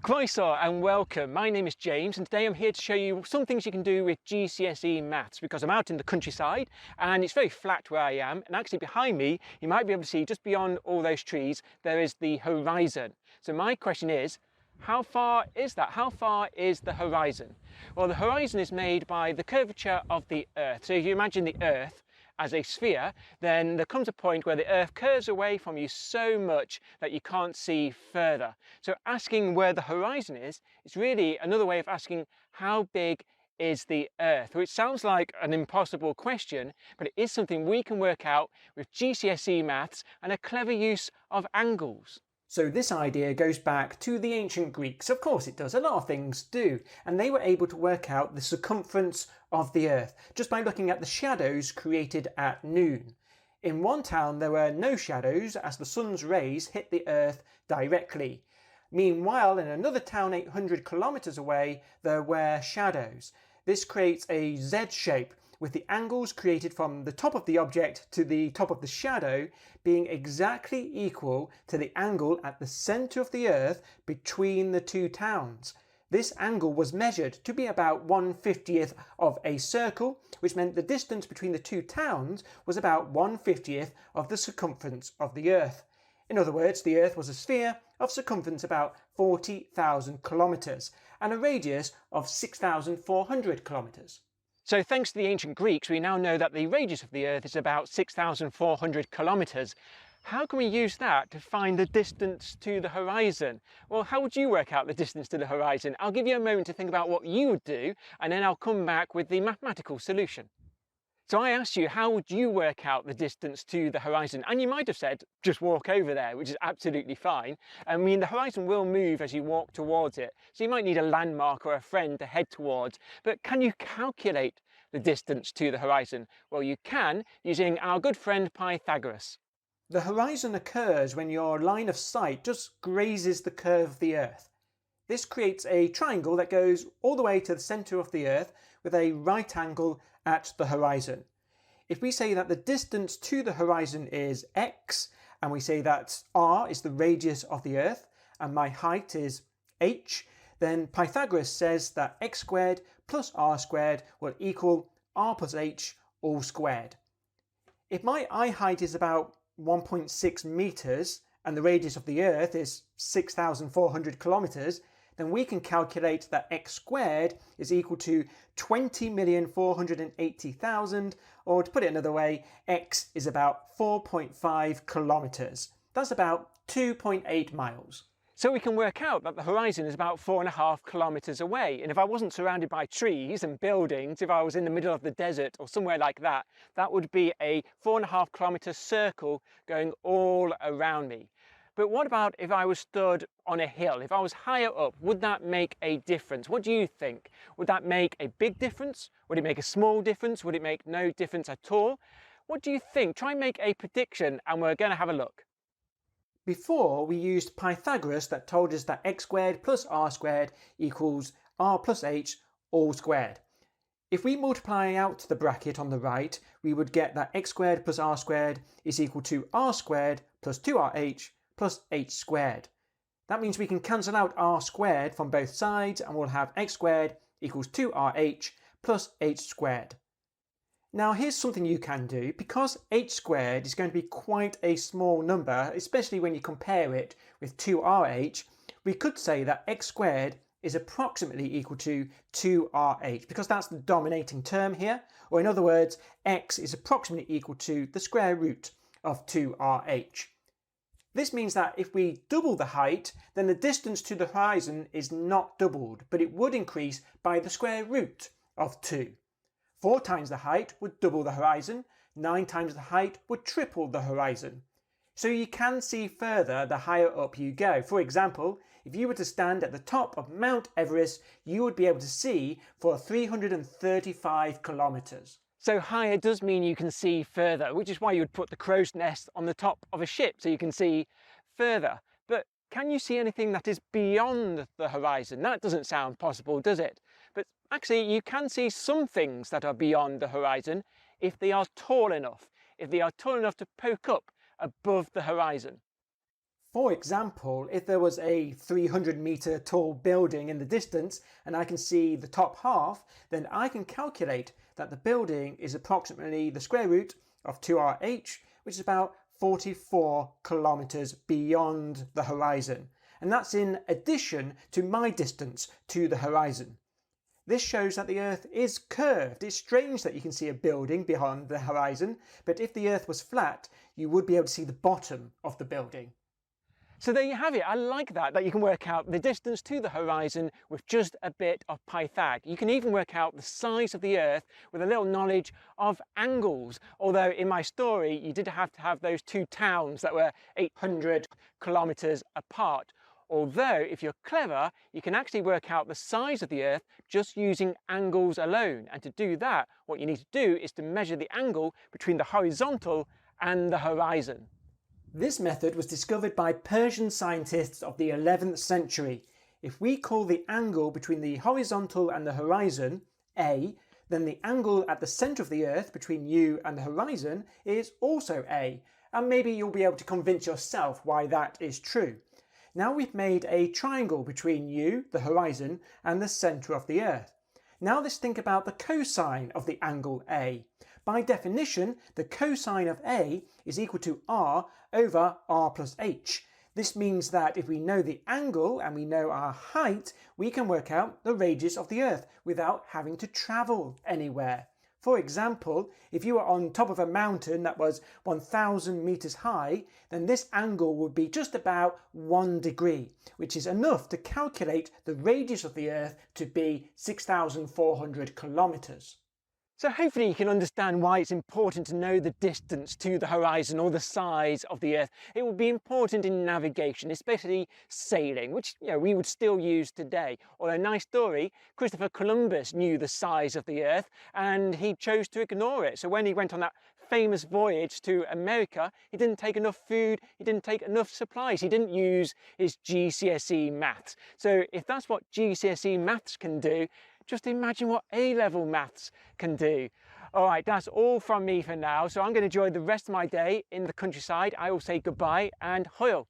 Croeso and welcome. My name is James and today I'm here to show you some things you can do with GCSE maths because I'm out in the countryside and it's very flat where I am, and actually behind me you might be able to see just beyond all those trees there is the horizon. So my question is, how far is that? How far is the horizon? Well, the horizon is made by the curvature of the Earth. So if you imagine the Earth as a sphere, then there comes a point where the Earth curves away from you so much that you can't see further. So asking where the horizon is really another way of asking how big is the Earth, which sounds like an impossible question, but it is something we can work out with GCSE maths and a clever use of angles. So this idea goes back to the ancient Greeks. Of course it does, a lot of things do, and they were able to work out the circumference of the Earth just by looking at the shadows created at noon. In one town there were no shadows as the sun's rays hit the Earth directly. Meanwhile, in another town 800 kilometers away there were shadows. This creates a Z shape, with the angles created from the top of the object to the top of the shadow being exactly equal to the angle at the centre of the Earth between the two towns. This angle was measured to be about 1/50th of a circle, which meant the distance between the two towns was about 1/50th of the circumference of the Earth. In other words, the Earth was a sphere of circumference about 40,000 kilometres and a radius of 6,400 kilometres. So thanks to the ancient Greeks, we now know that the radius of the Earth is about 6,400 kilometres. How can we use that to find the distance to the horizon? Well, how would you work out the distance to the horizon? I'll give you a moment to think about what you would do, and then I'll come back with the mathematical solution. So I asked you, how would you work out the distance to the horizon? And you might have said, just walk over there, which is absolutely fine. I mean, the horizon will move as you walk towards it. So you might need a landmark or a friend to head towards. But can you calculate the distance to the horizon? Well, you can using our good friend Pythagoras. The horizon occurs when your line of sight just grazes the curve of the Earth. This creates a triangle that goes all the way to the centre of the Earth with a right angle at the horizon. If we say that the distance to the horizon is x, and we say that r is the radius of the Earth, and my height is h, then Pythagoras says that x squared plus r squared will equal r plus h all squared. If my eye height is about 1.6 metres, and the radius of the Earth is 6,400 kilometres, then we can calculate that x squared is equal to 20,480,000, or to put it another way, x is about 4.5 kilometres. That's about 2.8 miles. So we can work out that the horizon is about 4.5 kilometres away, and if I wasn't surrounded by trees and buildings, if I was in the middle of the desert or somewhere like that, that would be a 4.5 kilometre circle going all around me. But what about if I was stood on a hill? If I was higher up, would that make a difference? What do you think? Would that make a big difference? Would it make a small difference? Would it make no difference at all? What do you think? Try and make a prediction and we're going to have a look. Before, we used Pythagoras that told us that x squared plus r squared equals r plus h all squared. If we multiply out the bracket on the right, we would get that x squared plus r squared is equal to r squared plus 2rh plus h squared. That means we can cancel out r squared from both sides and we'll have x squared equals 2rh plus h squared. Now here's something you can do. Because h squared is going to be quite a small number, especially when you compare it with 2rh, we could say that x squared is approximately equal to 2rh because that's the dominating term here, or in other words, x is approximately equal to the square root of 2rh. This means that if we double the height, then the distance to the horizon is not doubled, but it would increase by the square root of 2. 4 times the height would double the horizon, 9 times the height would triple the horizon. So you can see further the higher up you go. For example, if you were to stand at the top of Mount Everest, you would be able to see for 335 kilometres. So higher does mean you can see further, which is why you would put the crow's nest on the top of a ship so you can see further. But can you see anything that is beyond the horizon? That doesn't sound possible, does it? But actually you can see some things that are beyond the horizon if they are tall enough, to poke up above the horizon. For example, if there was a 300-metre tall building in the distance and I can see the top half, then I can calculate that the building is approximately the square root of 2RH, which is about 44 kilometres beyond the horizon. And that's in addition to my distance to the horizon. This shows that the Earth is curved. It's strange that you can see a building beyond the horizon, but if the Earth was flat, you would be able to see the bottom of the building. So there you have it. I like that you can work out the distance to the horizon with just a bit of Pythag. You can even work out the size of the Earth with a little knowledge of angles. Although in my story, you did have to have those two towns that were 800 kilometres apart. Although, if you're clever, you can actually work out the size of the Earth just using angles alone. And to do that, what you need to do is to measure the angle between the horizontal and the horizon. This method was discovered by Persian scientists of the 11th century. If we call the angle between the horizontal and the horizon A, then the angle at the centre of the Earth between you and the horizon is also A. And maybe you'll be able to convince yourself why that is true. Now we've made a triangle between you, the horizon, and the centre of the Earth. Now let's think about the cosine of the angle A. By definition, the cosine of A is equal to r over r plus h. This means that if we know the angle and we know our height, we can work out the radius of the Earth without having to travel anywhere. For example, if you were on top of a mountain that was 1,000 metres high, then this angle would be just about 1 degree, which is enough to calculate the radius of the Earth to be 6,400 kilometres. So hopefully you can understand why it's important to know the distance to the horizon or the size of the Earth. It will be important in navigation, especially sailing, which we would still use today. Although, nice story, Christopher Columbus knew the size of the Earth and he chose to ignore it. So when he went on that famous voyage to America, he didn't take enough food, he didn't take enough supplies, he didn't use his GCSE maths. So if that's what GCSE maths can do, just imagine what A-level maths can do. All right, that's all from me for now. So I'm going to enjoy the rest of my day in the countryside. I will say goodbye and hoil.